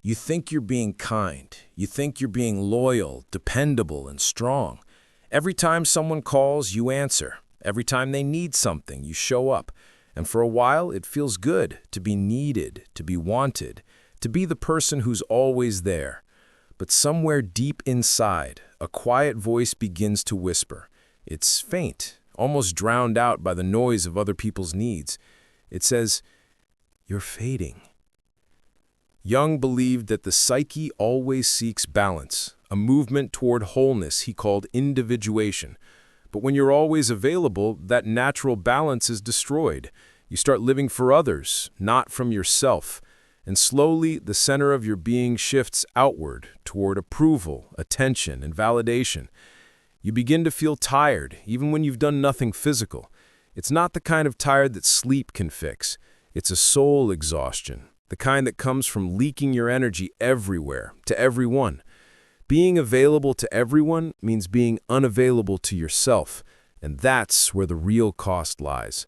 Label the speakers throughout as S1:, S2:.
S1: You think you're being kind. You think you're being loyal, dependable, and strong. Every time someone calls, you answer. Every time they need something, you show up. And for a while, it feels good to be needed, to be wanted, to be the person who's always there. But somewhere deep inside, a quiet voice begins to whisper. It's faint, almost drowned out by the noise of other people's needs. It says, "You're fading." Jung believed that the psyche always seeks balance, a movement toward wholeness he called individuation. But when you're always available, that natural balance is destroyed. You start living for others, not from yourself. And slowly, the center of your being shifts outward toward approval, attention, and validation. You begin to feel tired, even when you've done nothing physical. It's not the kind of tired that sleep can fix. It's a soul exhaustion, the kind that comes from leaking your energy everywhere, to everyone. Being available to everyone means being unavailable to yourself, and that's where the real cost lies.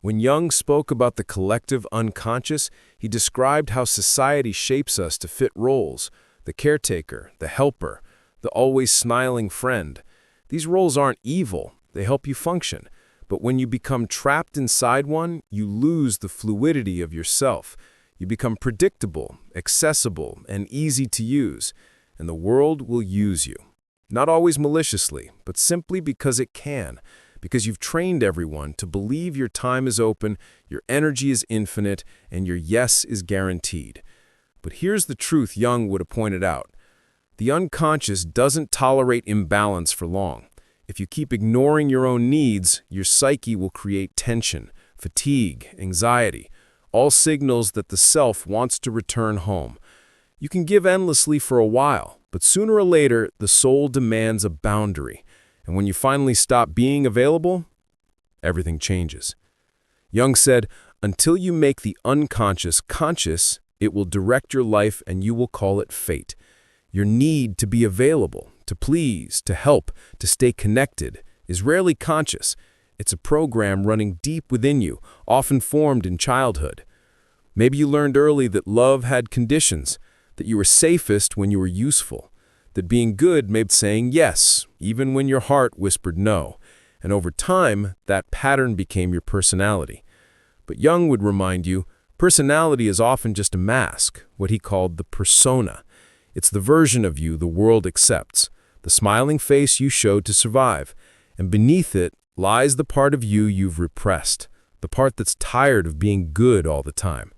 S1: When Jung spoke about the collective unconscious, he described how society shapes us to fit roles: the caretaker, the helper, the always smiling friend. These roles aren't evil, they help you function. But when you become trapped inside one, you lose the fluidity of yourself. You become predictable, accessible, and easy to use, and the world will use you. Not always maliciously, but simply because it can, because you've trained everyone to believe your time is open, your energy is infinite, and your yes is guaranteed. But here's the truth Jung would have pointed out. The unconscious doesn't tolerate imbalance for long. If you keep ignoring your own needs, your psyche will create tension, fatigue, anxiety, all signals that the self wants to return home. You can give endlessly for a while, but sooner or later, the soul demands a boundary. And when you finally stop being available, everything changes. Jung said, "Until you make the unconscious conscious, it will direct your life and you will call it fate." Your need to be available, to please, to help, to stay connected is rarely conscious. It's a program running deep within you, often formed in childhood. Maybe you learned early that love had conditions, that you were safest when you were useful, that being good meant saying yes, even when your heart whispered no. And over time, that pattern became your personality. But Jung would remind you, personality is often just a mask, what he called the persona. It's the version of you the world accepts, the smiling face you showed to survive, and beneath it lies the part of you you've repressed, the part that's tired of being good all the time.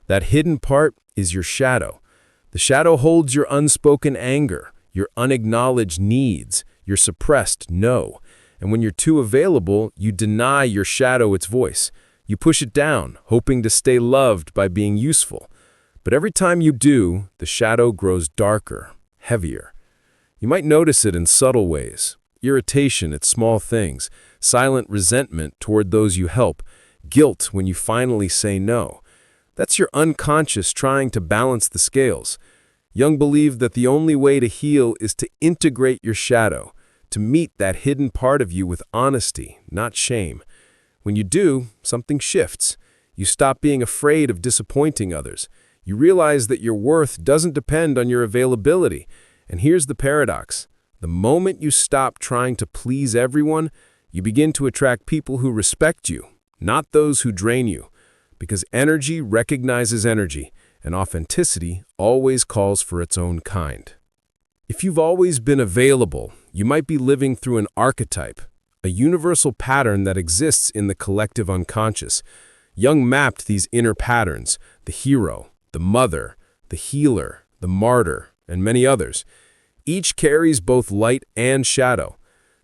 S1: That hidden part is your shadow. The shadow holds your unspoken anger, your unacknowledged needs, your suppressed no. And when you're too available, you deny your shadow its voice. You push it down, hoping to stay loved by being useful. But every time you do, the shadow grows darker, heavier. You might notice it in subtle ways: irritation at small things, silent resentment toward those you help, guilt when you finally say no. That's your unconscious trying to balance the scales. Jung believed that the only way to heal is to integrate your shadow, to meet that hidden part of you with honesty, not shame. When you do, something shifts. You stop being afraid of disappointing others. You realize that your worth doesn't depend on your availability. And here's the paradox. The moment you stop trying to please everyone, you begin to attract people who respect you, not those who drain you. Because energy recognizes energy, and authenticity always calls for its own kind. If you've always been available, you might be living through an archetype, a universal pattern that exists in the collective unconscious. Jung mapped these inner patterns: the hero, the mother, the healer, the martyr, and many others. Each carries both light and shadow.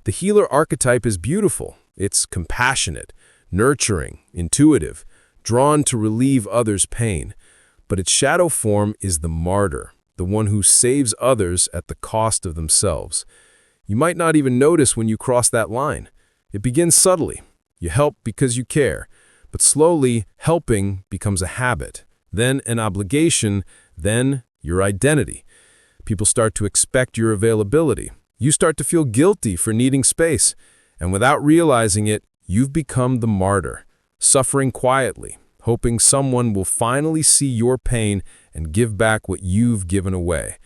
S1: The healer archetype is beautiful. It's compassionate, nurturing, intuitive, drawn to relieve others' pain. But its shadow form is the martyr, the one who saves others at the cost of themselves. You might not even notice when you cross that line. It begins subtly. You help because you care, but slowly helping becomes a habit, then an obligation, then your identity. People start to expect your availability. You start to feel guilty for needing space, and without realizing it, you've become the martyr, suffering quietly,
S2: hoping someone will finally see your pain and give back what you've given away.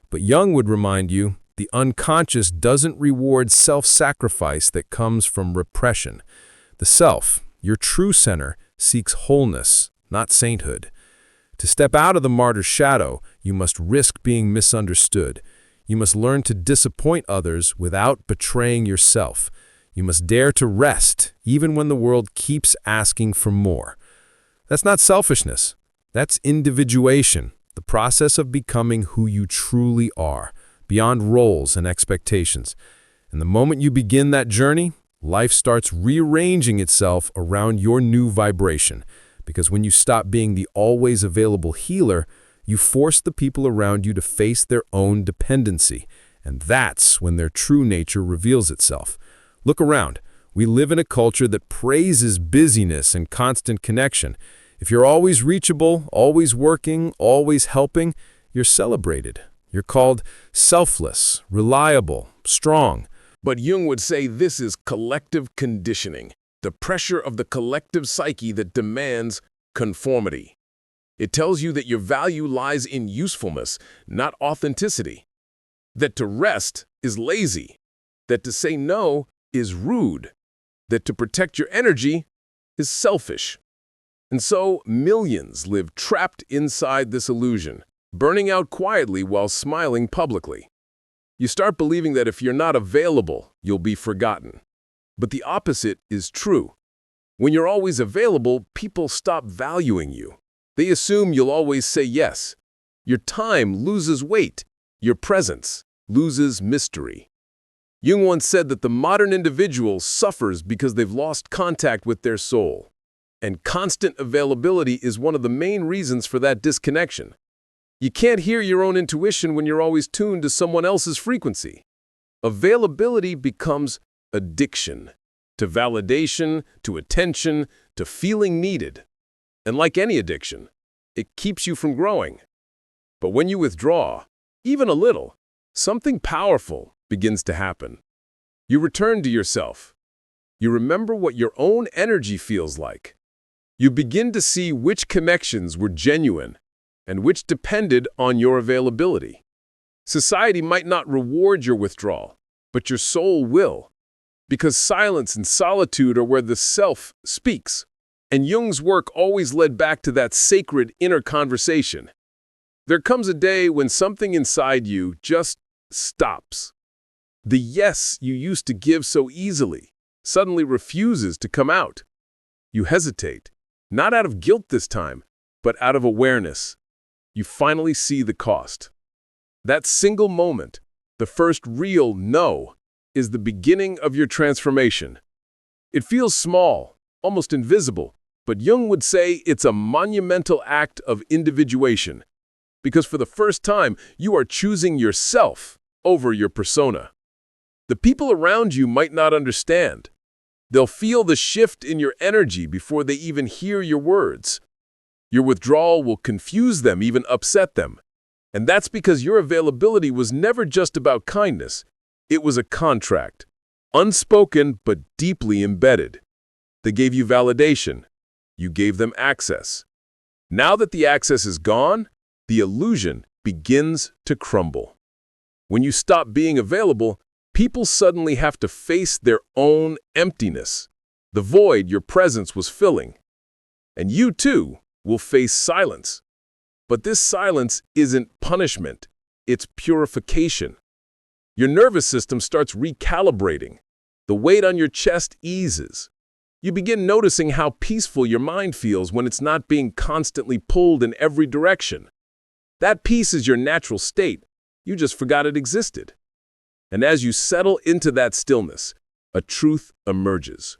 S2: But Jung would remind you, the unconscious doesn't reward self-sacrifice that comes from repression. The self, your true center, seeks wholeness, not sainthood. To step out of the martyr's shadow, you must risk being misunderstood. You must learn to disappoint others without betraying yourself. You must dare to rest, even when the world keeps asking for more. That's not selfishness. That's individuation, the process of becoming who you truly are, beyond roles and expectations. And the moment you begin that journey, life starts rearranging itself around your new vibration. Because when you stop being the always available healer, you force the people around you to face their own dependency. And that's when their true nature reveals itself. Look around. We live in a culture that praises busyness and constant connection. If you're always reachable, always working, always helping, you're celebrated. You're called selfless, reliable, strong.
S1: But Jung would say this is collective conditioning, the pressure of the collective psyche that demands conformity. It tells you that your value lies in usefulness, not authenticity. That to rest is lazy. That to say no is rude. That to protect your energy is selfish. And so millions live trapped inside this illusion, burning out quietly while smiling publicly. You start believing that if you're not available, you'll be forgotten. But the opposite is true. When you're always available, people stop valuing you. They assume you'll always say yes. Your time loses weight. Your presence loses mystery. Jung once said that the modern individual suffers because they've lost contact with their soul. And constant availability is one of the main reasons for that disconnection. You can't hear your own intuition when you're always tuned to someone else's frequency. Availability becomes addiction, to validation, to attention, to feeling needed. And like any addiction, it keeps you from growing. But when you withdraw, even a little, something powerful begins to happen. You return to yourself. You remember what your own energy feels like. You begin to see which connections were genuine and which depended on your availability. Society might not reward your withdrawal, but your soul will, because silence and solitude are where the self speaks. And Jung's work always led back to that sacred inner conversation. There comes a day when something inside you just stops. The yes you used to give so easily suddenly refuses to come out. You hesitate, not out of guilt this time, but out of awareness. You finally see the cost. That single moment, the first real no, is the beginning of your transformation. It feels small, almost invisible, but Jung would say it's a monumental act of individuation, because for the first time, you are choosing yourself over your persona. The people around you might not understand. They'll feel the shift in your energy before they even hear your words. Your withdrawal will confuse them, even upset them. And that's because your availability was never just about kindness. It was a contract, unspoken but deeply embedded. They gave you validation. You gave them access. Now that the access is gone, the illusion begins to crumble. When you stop being available, people suddenly have to face their own emptiness, the void your presence was filling. And you, too, will face silence. But this silence isn't punishment, it's purification. Your nervous system starts recalibrating. The weight on your chest eases. You begin noticing how peaceful your mind feels when it's not being constantly pulled in every direction. That peace is your natural state. You just forgot it existed. And as you settle into that stillness, a truth emerges.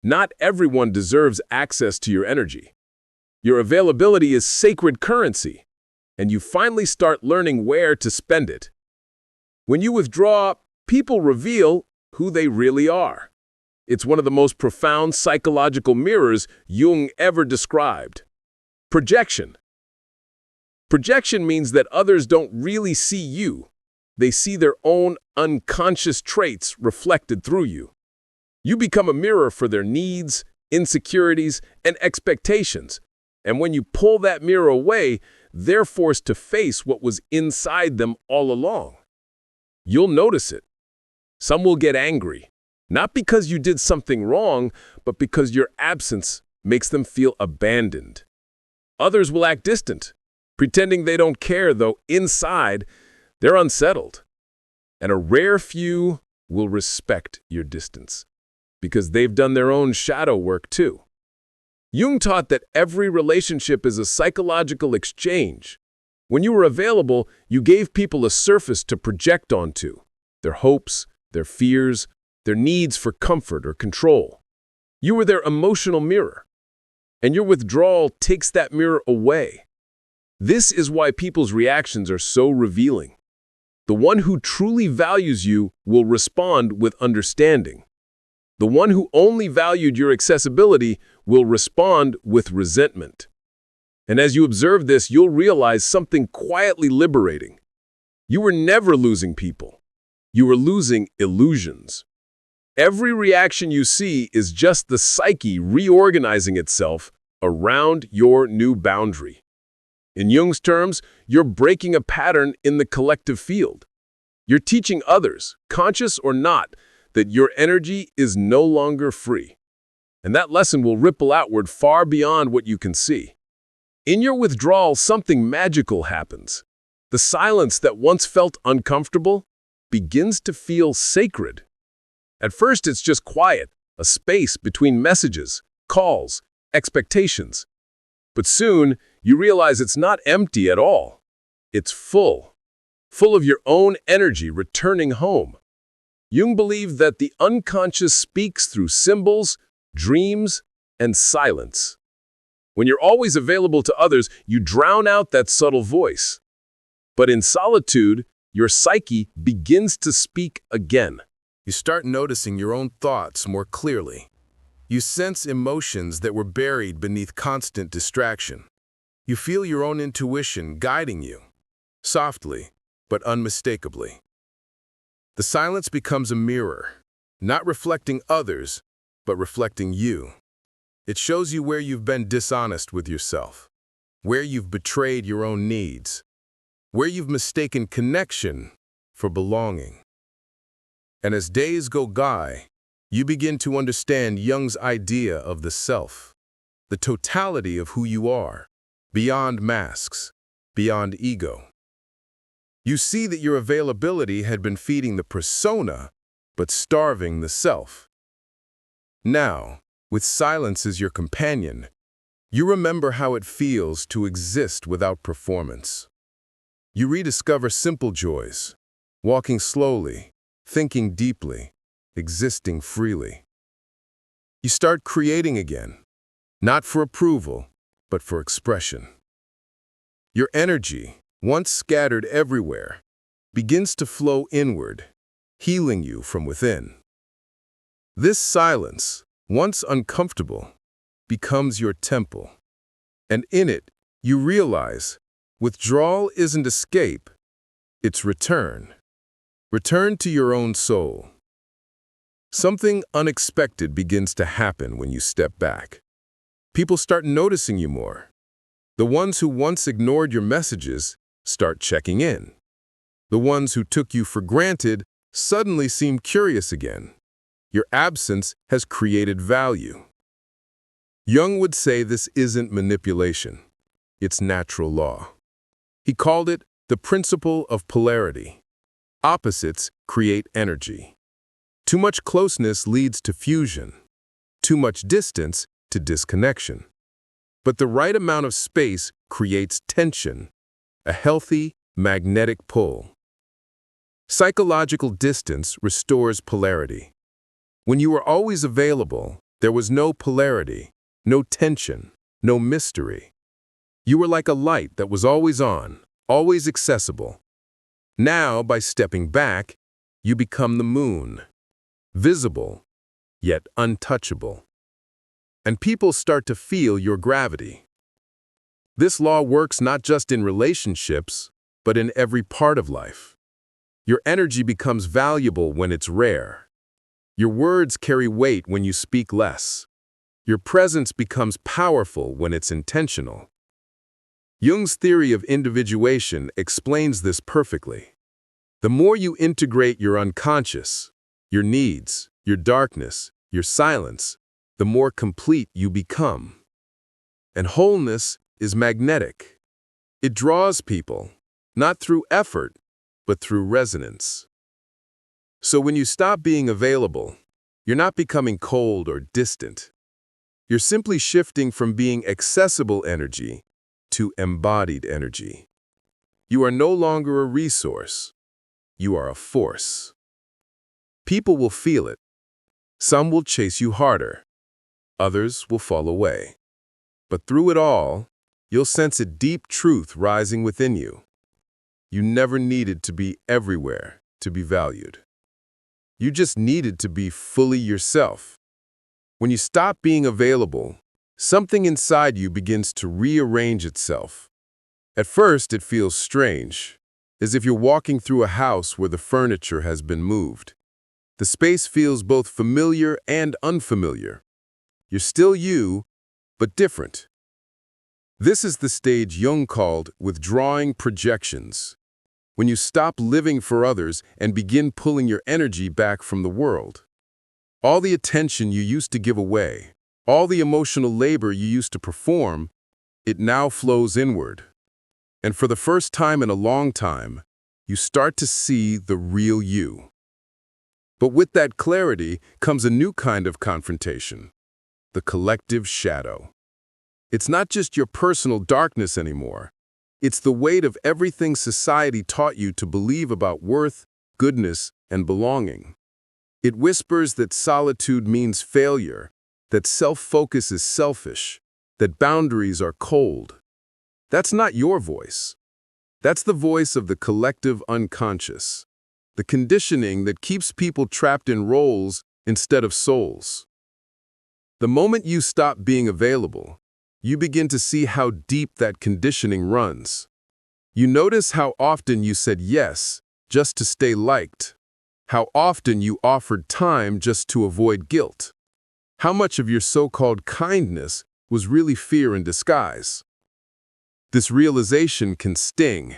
S1: Not everyone deserves access to your energy. Your availability is sacred currency, and you finally start learning where to spend it. When you withdraw, people reveal who they really are. It's one of the most profound psychological mirrors Jung ever described. Projection. Projection means that others don't really see you. They see their own unconscious traits reflected through you. You become a mirror for their needs,
S2: insecurities, and expectations. And when you pull that mirror away, they're forced to face what was inside them all along. You'll notice it. Some will get angry, not because you did something wrong, but because your absence makes them feel abandoned. Others will act distant, pretending they don't care, though inside they're unsettled. And a rare few will respect your distance, because they've done their own shadow work too. Jung taught that every relationship is a psychological exchange. When you were available, you gave people a surface to project onto, their hopes, their fears, their needs for comfort or control. You were their emotional mirror, and your withdrawal takes that mirror away. This is why people's reactions are so revealing. The one who truly values you will respond with understanding. The one who only valued your accessibility will respond with resentment. And as you observe this, you'll realize something quietly liberating. You were never losing people. You were losing illusions. Every reaction you see is just the psyche reorganizing itself around your new boundary. In Jung's terms, you're breaking a pattern in the collective field. You're teaching others, conscious or not, that your energy is no longer free. And that lesson will ripple outward far beyond what you can see. In your withdrawal, something magical happens. The silence that once felt uncomfortable begins to feel sacred. At first, it's just quiet, a space between messages, calls, expectations. But soon, you realize it's not empty at all. It's full of your own energy returning home. Jung believed that the unconscious speaks through symbols, dreams, and silence. When you're always available to others, you drown out that subtle voice. But in solitude, your psyche begins to speak again. You start noticing your own thoughts more clearly. You sense emotions that were buried beneath constant distraction. You feel your own intuition guiding you, softly but unmistakably. The silence becomes a mirror, not reflecting others, but reflecting you. It shows you where you've been dishonest with yourself, where you've betrayed your own needs, where you've mistaken connection for belonging. And as days go by, you begin to understand Jung's idea of the self, the totality of who you are, beyond masks, beyond ego. You see that your availability had been feeding the persona, but starving the self. Now, with silence as your companion, you remember how it feels to exist without performance. You rediscover simple joys, walking slowly, thinking deeply, existing freely. You start creating again, not for approval, but for expression. Your energy, once scattered everywhere, begins to flow inward, healing you from within. This silence, once uncomfortable, becomes your temple. And in it, you realize withdrawal isn't escape, it's return. Return to your own soul. Something unexpected begins to happen when you step back. People start noticing you more. The ones who once ignored your messages start checking in. The ones who took you for granted suddenly seem curious again. Your absence has created value. Jung would say this isn't manipulation. It's natural law. He called it the principle of polarity. Opposites create energy. Too much closeness leads to fusion. Too much distance to disconnection. But the right amount of space creates tension, a healthy magnetic pull. Psychological distance restores polarity. When you were always available, there was no polarity, no tension, no mystery. You were like a light that was always on, always accessible. Now, by stepping back, you become the moon, visible, yet untouchable. And people start to feel your gravity. This law works not just in relationships, but in every part of life. Your energy becomes valuable when it's rare. Your words carry weight when you speak less. Your presence becomes powerful when it's intentional. Jung's theory of individuation explains this perfectly. The more you integrate your unconscious, your needs, your darkness, your silence, the more complete you become. And wholeness is magnetic. It draws people, not through effort, but through resonance. So when you stop being available, you're not becoming cold or distant. You're simply shifting from being accessible energy to embodied energy. You are no longer a resource. You are a force. People will feel it. Some will chase you harder. Others will fall away. But through it all, you'll sense a deep truth rising within you. You never needed to be everywhere to be valued. You just needed to be fully yourself. When you stop being available, something inside you begins to rearrange itself. At first, it feels strange, as if you're walking through a house where the furniture has been moved. The space feels both familiar and unfamiliar. You're still you, but different. This is the stage Jung called withdrawing projections, when you stop living for others and begin pulling your energy back from the world. All the attention you used to give away, all the emotional labor you used to perform, it now flows inward. And for the first time in a long time, you start to see the real you. But with that clarity comes a new kind of confrontation, the collective shadow. It's not just your personal darkness anymore. It's the weight of everything society taught you to believe about worth, goodness, and belonging. It whispers that solitude means failure, that self-focus is selfish, that boundaries are cold. That's not your voice. That's the voice of the collective unconscious, the conditioning that keeps people trapped in roles instead of souls. The moment you stop being available, you begin to see how deep that conditioning runs. You notice how often you said yes just to stay liked, how often you offered time just to avoid guilt, how much of your so-called kindness was really fear in disguise. This realization can sting,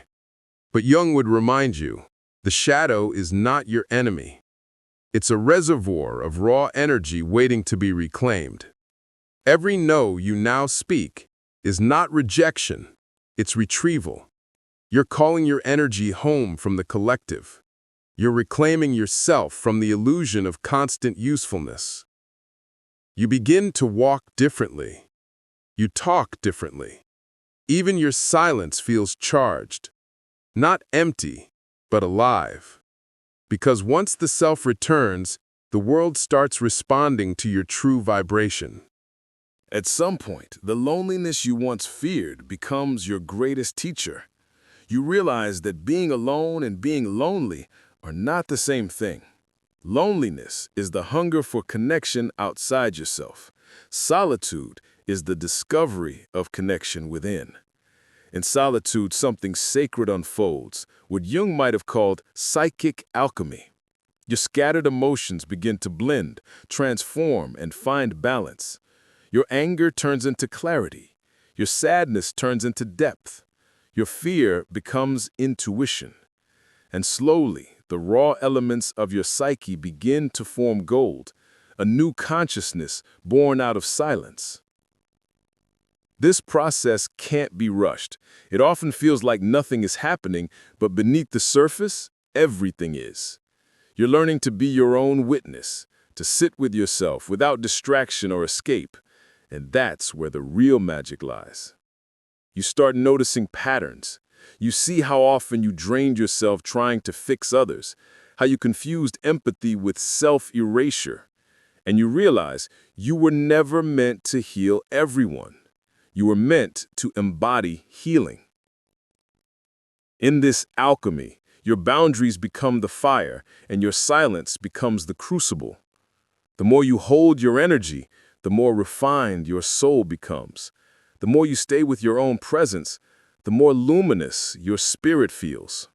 S2: but Jung would remind you, the shadow is not your enemy. It's a reservoir of raw energy waiting to be reclaimed. Every no you now speak is not rejection, it's retrieval. You're calling your energy home from the collective. You're reclaiming yourself from the illusion of constant usefulness. You begin to walk differently. You talk differently. Even your silence feels charged, not empty, but alive. Because once the self returns, the world starts responding to your true vibration.
S1: At some point, the loneliness you once feared becomes your greatest teacher. You realize that being alone and being lonely are not the same thing. Loneliness is the hunger for connection outside yourself. Solitude is the discovery of connection within. In solitude, something sacred unfolds, what Jung might have called psychic alchemy. Your scattered emotions begin to blend, transform, and find balance. Your anger turns into clarity. Your sadness turns into depth. Your fear becomes intuition. And slowly, the raw elements of your psyche begin to form gold, a new consciousness born out of silence. This process can't be rushed. It often feels like nothing is happening, but beneath the surface, everything is. You're learning to be your own witness, to sit with yourself without distraction or escape. And that's where the real magic lies. You start noticing patterns. You see how often you drained yourself trying to fix others, how you confused empathy with self-erasure. And you realize you were never meant to heal everyone. You were meant to embody healing. In this alchemy, your boundaries become the fire, and your silence becomes the crucible. The more you hold your energy, the more refined your soul becomes. The more you stay with your own presence, the more luminous your spirit feels.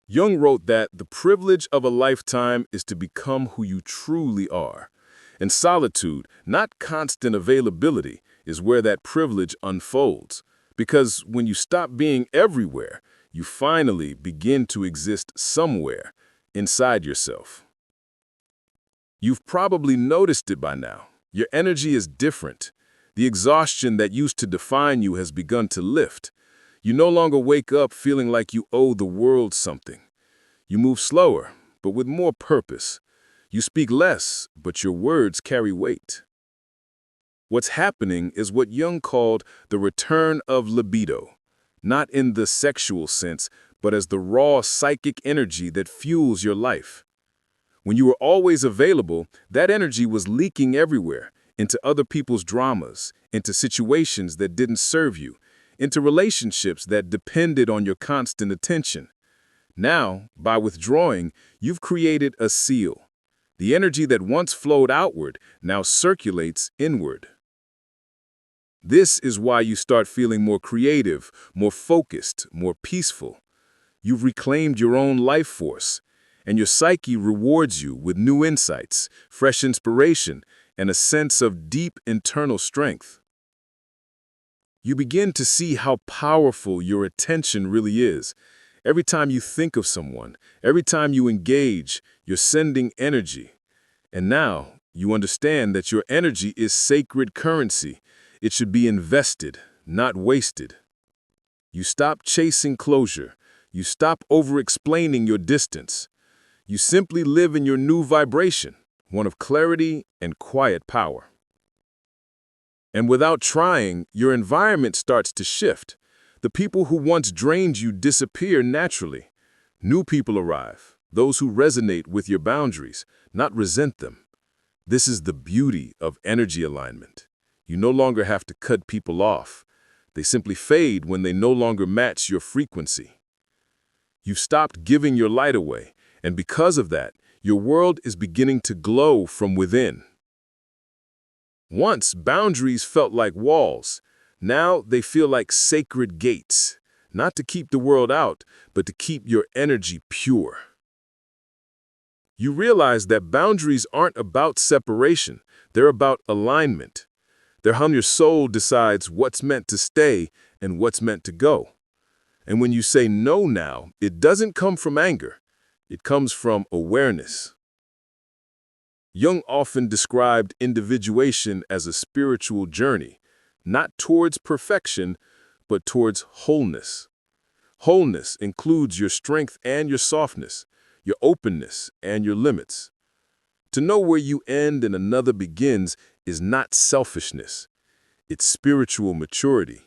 S1: Jung wrote that the privilege of a lifetime is to become who you truly are.
S3: And solitude, not constant availability, is where that privilege unfolds. Because when you stop being everywhere, you finally begin to exist somewhere inside yourself. You've probably noticed it by now. Your energy is different. The exhaustion that used to define you has begun to lift. You no longer wake up feeling like you owe the world something. You move slower, but with more purpose. You speak less, but your words carry weight. What's happening is what Jung called the return of libido, not in the sexual sense, but as the raw psychic energy that fuels your life. When you were always available, that energy was leaking everywhere, into other people's dramas, into situations that didn't serve you, into relationships that depended on your constant attention. Now, by withdrawing, you've created a seal. The energy that once flowed outward now circulates inward. This is why you start feeling more creative, more focused, more peaceful. You've reclaimed your own life force, and your psyche rewards you with new insights, fresh inspiration, and a sense of deep internal strength. You begin to see how powerful your attention really is. Every time you think of someone, every time you engage, you're sending energy. And now you understand that your energy is sacred currency. It should be invested, not wasted. You stop chasing closure. You stop over-explaining your distance. You simply live in your new vibration, one of clarity and quiet power. And without trying, your environment starts to shift. The people who once drained you disappear naturally. New people arrive, those who resonate with your boundaries, not resent them. This is the beauty of energy alignment. You no longer have to cut people off. They simply fade when they no longer match your frequency. You've stopped giving your light away, and because of that, your world is beginning to glow from within. Once, boundaries felt like walls. Now they feel like sacred gates, not to keep the world out, but to keep your energy pure. You realize that boundaries aren't about separation, they're about alignment. They're how your soul decides what's meant to stay and what's meant to go. And when you say no now, it doesn't come from anger, it comes from awareness. Jung often described individuation as a spiritual journey, not towards perfection, but towards wholeness. Wholeness includes your strength and your softness, your openness and your limits. To know where you end and another begins is not selfishness, it's spiritual maturity.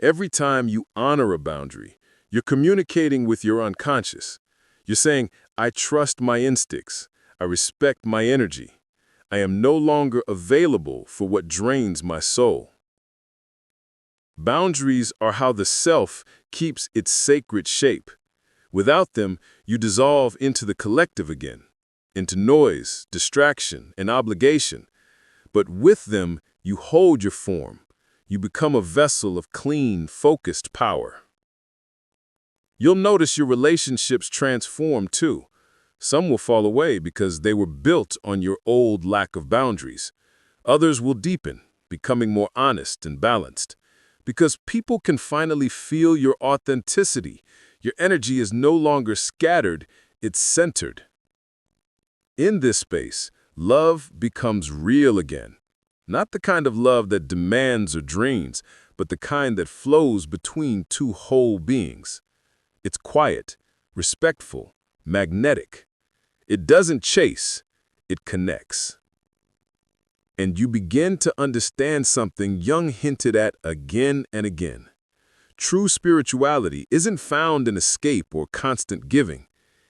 S3: Every time you honor a boundary, you're communicating with your unconscious. You're saying, I trust my instincts. I respect my energy. I am no longer available for what drains my soul. Boundaries are how the self keeps its sacred shape. Without them, you dissolve into the collective again, into noise, distraction, and obligation. But with them, you hold your form. You become a vessel of clean, focused power. You'll notice your relationships transform too. Some will fall away because they were built on your old lack of boundaries. Others will deepen, becoming more honest and balanced. Because people can finally feel your authenticity. Your energy is no longer scattered, it's centered. In this space, love becomes real again. Not the kind of love that demands or drains, but the kind that flows between two whole beings. It's quiet, respectful, magnetic. It doesn't chase, it connects. And you begin to understand something Jung hinted at again and again. True spirituality isn't found in escape or constant giving.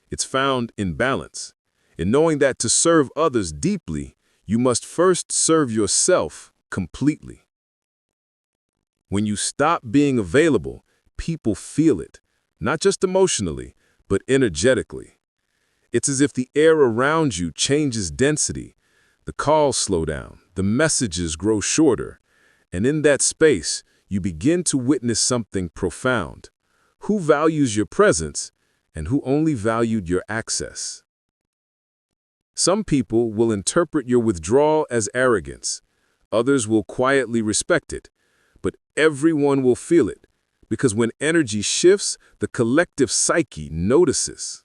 S3: It's found in balance, in knowing that to serve others deeply, you must first serve yourself completely. When you stop being available, people feel it, not just emotionally, but energetically. It's as if the air around you changes density. The calls slow down, the messages grow shorter, and in that space, you begin to witness something profound. Who values your presence, and who only valued your access? Some people will interpret your withdrawal as arrogance. Others will quietly respect it. But everyone will feel it, because when energy shifts, the collective psyche notices.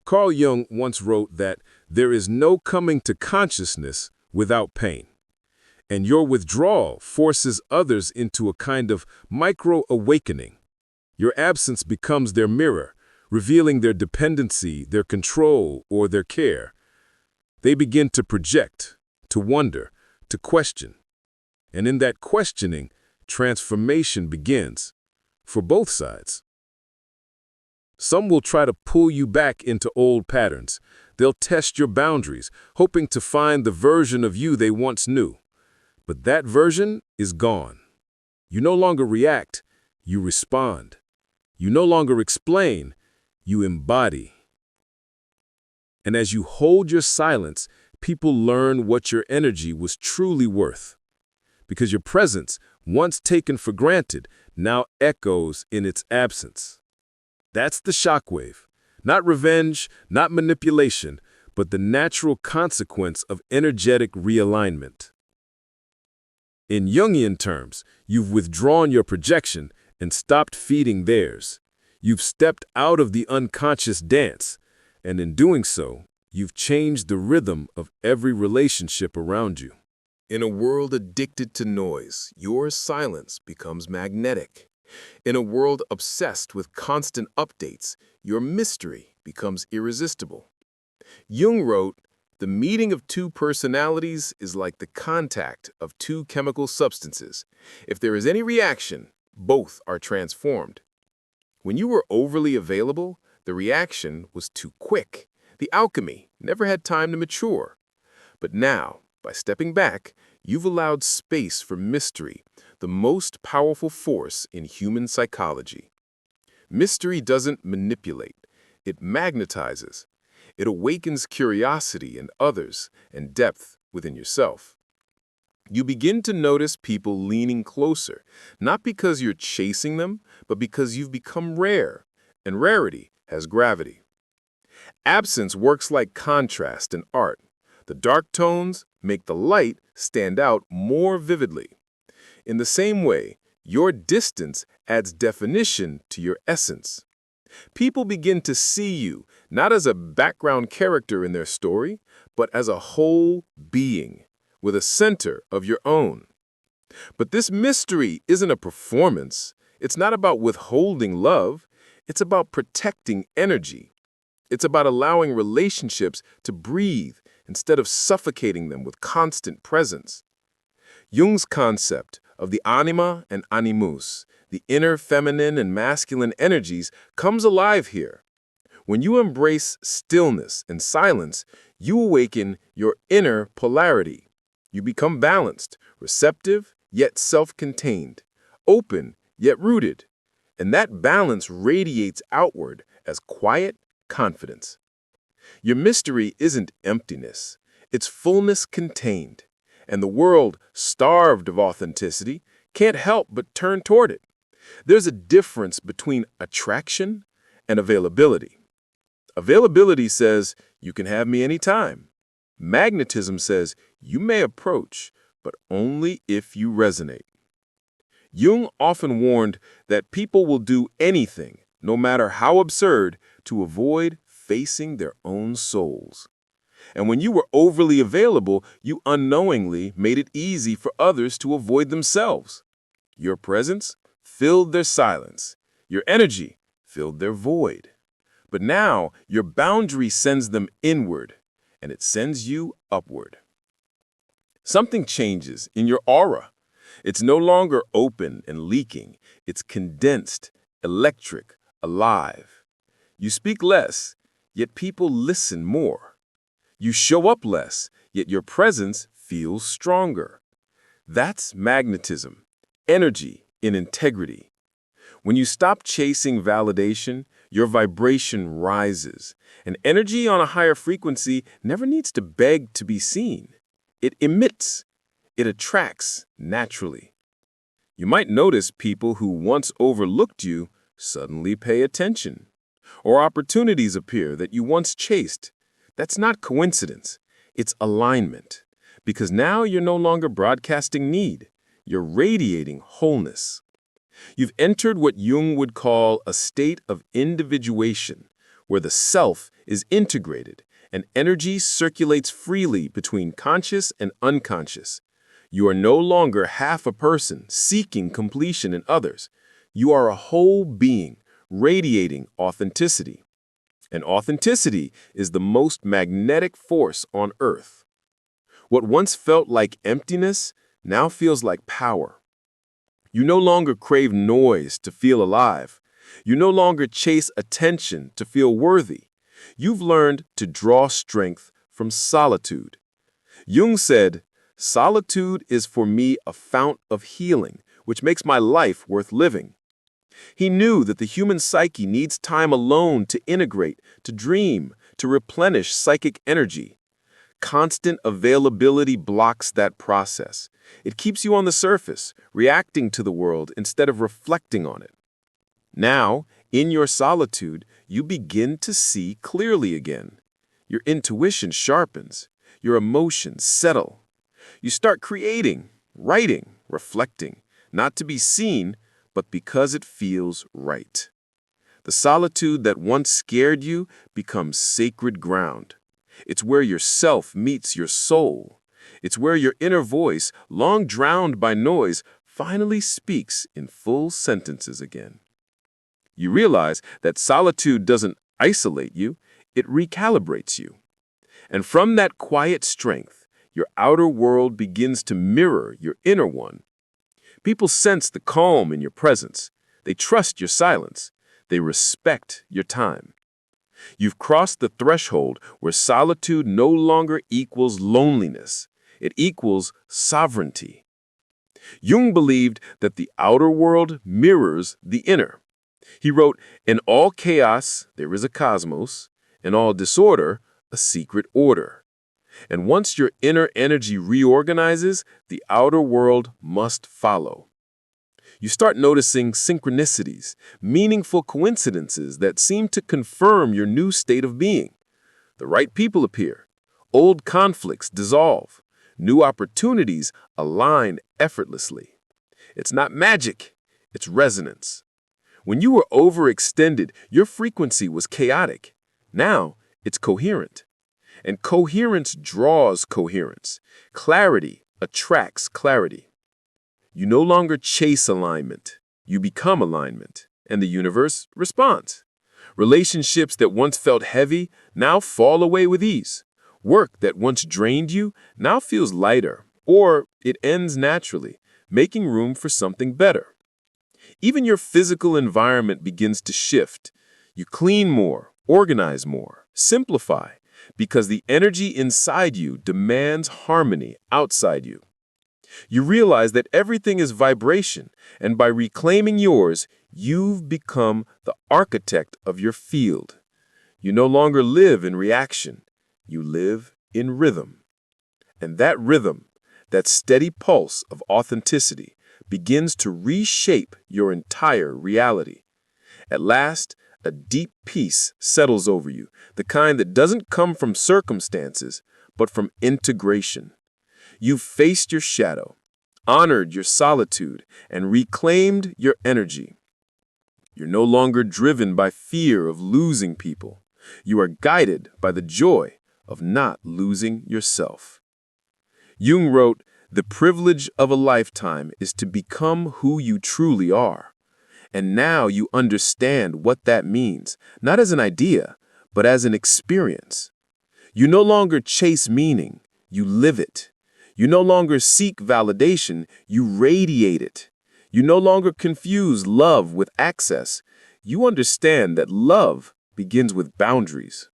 S3: Carl Jung once wrote that there is no coming to consciousness without pain. And your withdrawal forces others into a kind of micro-awakening. Your absence becomes their mirror, revealing their dependency, their control, or their care. They begin to project, to wonder, to question. And in that questioning, transformation begins, for both sides. Some will try to pull you back into old patterns. They'll test your boundaries, hoping to find the version of you they once knew. But that version is gone. You no longer react, you respond. You no longer explain, you embody. And as you hold your silence, people learn what your energy was truly worth. Because your presence, once taken for granted, now echoes in its absence. That's the shockwave. Not revenge, not manipulation, but the natural consequence of energetic realignment. In Jungian terms, you've withdrawn your projection and stopped feeding theirs. You've stepped out of the unconscious dance, and in doing so, you've changed the rhythm of every relationship around you.
S4: In a world addicted to noise, your silence becomes magnetic. In a world obsessed with constant updates, your mystery becomes irresistible. Jung wrote, "The meeting of two personalities is like the contact of two chemical substances. If there is any reaction, both are transformed." When you were overly available, the reaction was too quick. The alchemy never had time to mature. But now, by stepping back, you've allowed space for mystery, the most powerful force in human psychology. Mystery doesn't manipulate, it magnetizes. It awakens curiosity in others and depth within yourself. You begin to notice people leaning closer, not because you're chasing them, but because you've become rare, and rarity has gravity. Absence works like contrast in art. The dark tones make the light stand out more vividly. In the same way, your distance adds definition to your essence. People begin to see you not as a background character in their story, but as a whole being, with a center of your own. But this mystery isn't a performance. It's not about withholding love. It's about protecting energy. It's about allowing relationships to breathe instead of suffocating them with constant presence. Jung's concept of the anima and animus, the inner feminine and masculine energies, comes alive here. When you embrace stillness and silence, you awaken your inner polarity. You become balanced, receptive, yet self-contained, open, yet rooted. And that balance radiates outward as quiet confidence. Your mystery isn't emptiness, it's fullness contained. And the world, starved of authenticity, can't help but turn toward it. There's a difference between attraction and availability. Availability says, you can have me anytime. Magnetism says, you may approach, but only if you resonate. Jung often warned that people will do anything, no matter how absurd, to avoid facing their own souls. And when you were overly available, you unknowingly made it easy for others to avoid themselves. Your presence filled their silence. Your energy filled their void. But now, your boundary sends them inward, and it sends you upward. Something changes in your aura. It's no longer open and leaking. It's condensed, electric, alive. You speak less, yet people listen more. You show up less, yet your presence feels stronger. That's magnetism, energy in integrity. When you stop chasing validation, your vibration rises, and energy on a higher frequency never needs to beg to be seen. It emits. It attracts naturally. You might notice people who once overlooked you suddenly pay attention, or opportunities appear that you once chased. That's not coincidence. It's alignment. Because now you're no longer broadcasting need. You're radiating wholeness. You've entered what Jung would call a state of individuation, where the self is integrated and energy circulates freely between conscious and unconscious. You are no longer half a person seeking completion in others. You are a whole being radiating authenticity. And authenticity is the most magnetic force on Earth. What once felt like emptiness now feels like power. You no longer crave noise to feel alive. You no longer chase attention to feel worthy. You've learned to draw strength from solitude. Jung said, "Solitude is for me a fount of healing, which makes my life worth living." He knew that the human psyche needs time alone to integrate, to dream, to replenish psychic energy. Constant availability blocks that process. It keeps you on the surface, reacting to the world instead of reflecting on it. Now, in your solitude, you begin to see clearly again. Your intuition sharpens. Your emotions settle. You start creating, writing, reflecting, not to be seen, but because it feels right. The solitude that once scared you becomes sacred ground. It's where your self meets your soul. It's where your inner voice, long drowned by noise, finally speaks in full sentences again. You realize that solitude doesn't isolate you, it recalibrates you. And from that quiet strength, your outer world begins to mirror your inner one. People sense the calm in your presence. They trust your silence. They respect your time. You've crossed the threshold where solitude no longer equals loneliness. It equals sovereignty. Jung believed that the outer world mirrors the inner. He wrote, "In all chaos, there is a cosmos. In all disorder, a secret order." And once your inner energy reorganizes, the outer world must follow. You start noticing synchronicities, meaningful coincidences that seem to confirm your new state of being. The right people appear. Old conflicts dissolve. New opportunities align effortlessly. It's not magic, it's resonance. When you were overextended, your frequency was chaotic. Now, it's coherent. And coherence draws coherence. Clarity attracts clarity. You no longer chase alignment. You become alignment, and the universe responds. Relationships that once felt heavy now fall away with ease. Work that once drained you now feels lighter, or it ends naturally, making room for something better. Even your physical environment begins to shift. You clean more, organize more, simplify, because the energy inside you demands harmony outside you. You realize that everything is vibration, and by reclaiming yours, you've become the architect of your field. You no longer live in reaction. You live in rhythm. And that rhythm, that steady pulse of authenticity, begins to reshape your entire reality. At last, a deep peace settles over you, the kind that doesn't come from circumstances, but from integration. You've faced your shadow, honored your solitude, and reclaimed your energy. You're no longer driven by fear of losing people. You are guided by the joy of not losing yourself. Jung wrote, "The privilege of a lifetime is to become who you truly are." And now you understand what that means, not as an idea, but as an experience. You no longer chase meaning, you live it. You no longer seek validation, you radiate it. You no longer confuse love with access. You understand that love begins with boundaries.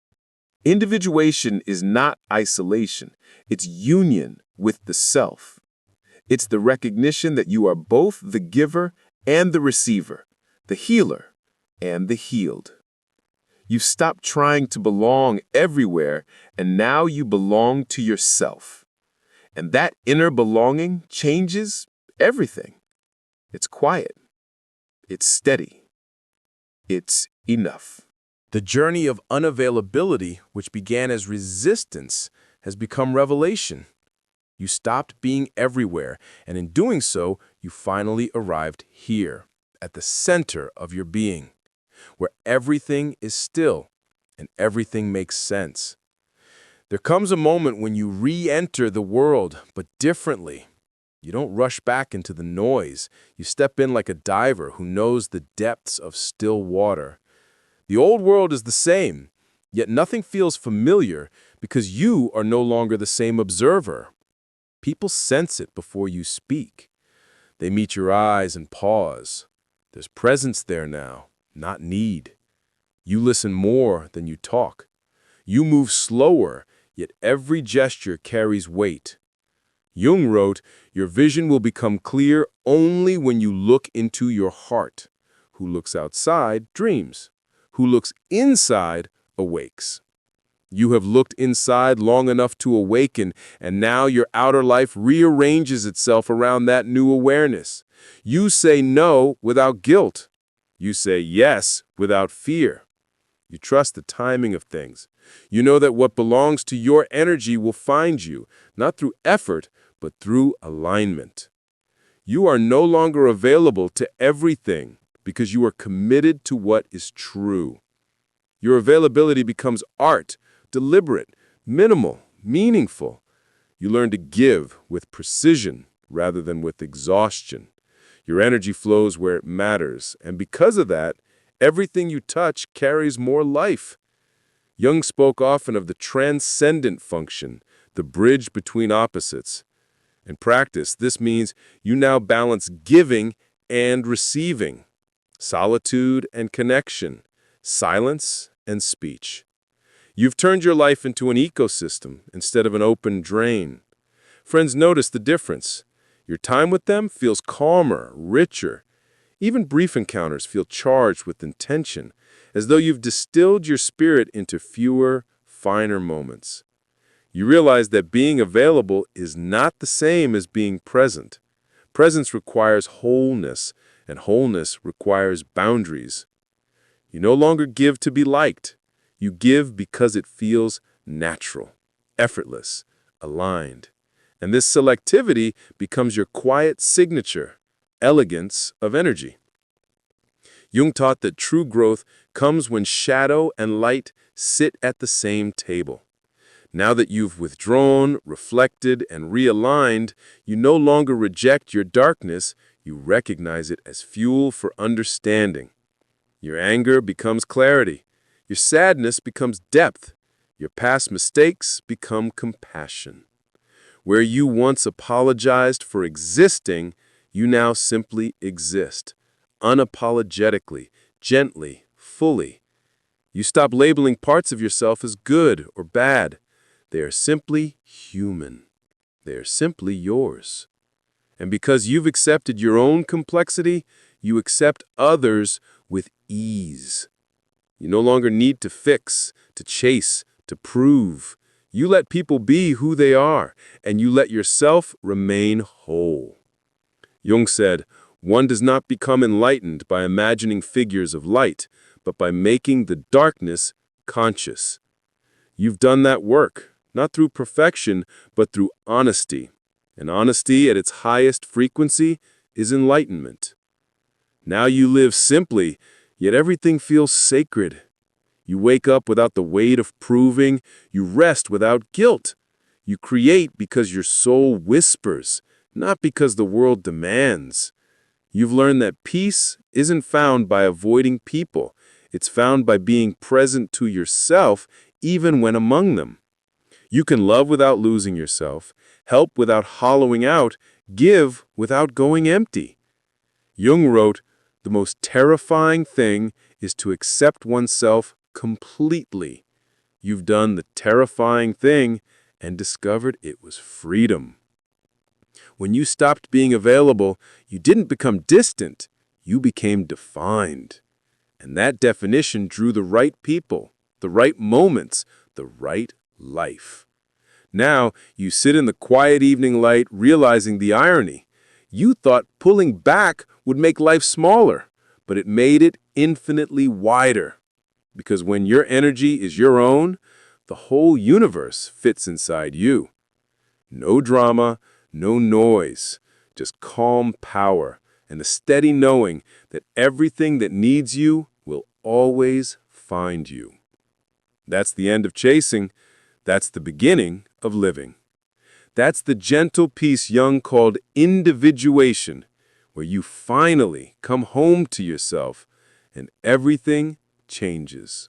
S4: Individuation is not isolation, it's union with the self. It's the recognition that you are both the giver and the receiver, the healer and the healed. You've stopped trying to belong everywhere, and now you belong to yourself. And that inner belonging changes everything. It's quiet. It's steady. It's enough.
S1: The journey of unavailability, which began as resistance, has become revelation. You stopped being everywhere, and in doing so, you finally arrived here, at the center of your being, where everything is still and everything makes sense. There comes a moment when you re-enter the world, but differently. You don't rush back into the noise. You step in like a diver who knows the depths of still water. The old world is the same, yet nothing feels familiar because you are no longer the same observer. People sense it before you speak. They meet your eyes and pause. There's presence there now, not need. You listen more than you talk. You move slower, yet every gesture carries weight. Jung wrote, "Your vision will become clear only when you look into your heart. Who looks outside dreams. Who looks inside awakes." You have looked inside long enough to awaken, and now your outer life rearranges itself around that new awareness. You say no without guilt. You say yes without fear. You trust the timing of things. You know that what belongs to your energy will find you, not through effort, but through alignment. You are no longer available to everything because you are committed to what is true. Your availability becomes art, deliberate, minimal, meaningful. You learn to give with precision rather than with exhaustion. Your energy flows where it matters, and because of that, everything you touch carries more life. Jung spoke often of the transcendent function, the bridge between opposites. In practice, this means you now balance giving and receiving, solitude and connection, silence and speech. You've turned your life into an ecosystem instead of an open drain. Friends notice the difference. Your time with them feels calmer, richer. Even brief encounters feel charged with intention, as though you've distilled your spirit into fewer, finer moments. You realize that being available is not the same as being present. Presence requires wholeness, and wholeness requires boundaries. You no longer give to be liked. You give because it feels natural, effortless, aligned. And this selectivity becomes your quiet signature, elegance of energy. Jung taught that true growth comes when shadow and light sit at the same table. Now that you've withdrawn, reflected, and realigned, you no longer reject your darkness, you recognize it as fuel for understanding. Your anger becomes clarity. Your sadness becomes depth. Your past mistakes become compassion. Where you once apologized for existing, you now simply exist, unapologetically, gently, fully. You stop labeling parts of yourself as good or bad. They are simply human. They are simply yours. And because you've accepted your own complexity, you accept others with ease. You no longer need to fix, to chase, to prove. You let people be who they are, and you let yourself remain whole. Jung said, "One does not become enlightened by imagining figures of light, but by making the darkness conscious." You've done that work, not through perfection, but through honesty. And honesty at its highest frequency is enlightenment. Now you live simply, yet everything feels sacred. You wake up without the weight of proving. You rest without guilt. You create because your soul whispers, not because the world demands. You've learned that peace isn't found by avoiding people. It's found by being present to yourself, even when among them. You can love without losing yourself, help without hollowing out, give without going empty. Jung wrote, "The most terrifying thing is to accept oneself completely." You've done the terrifying thing and discovered it was freedom. When you stopped being available, you didn't become distant, you became defined. And that definition drew the right people, the right moments, the right life. Now, you sit in the quiet evening light realizing the irony. You thought pulling back would make life smaller, but it made it infinitely wider.
S3: Because when your energy is your own, the whole universe fits inside you. No drama, no noise, just calm power and the steady knowing that everything that needs you will always find you. That's the end of chasing. That's the beginning of living. That's the gentle peace Jung called individuation, where you finally come home to yourself and everything changes.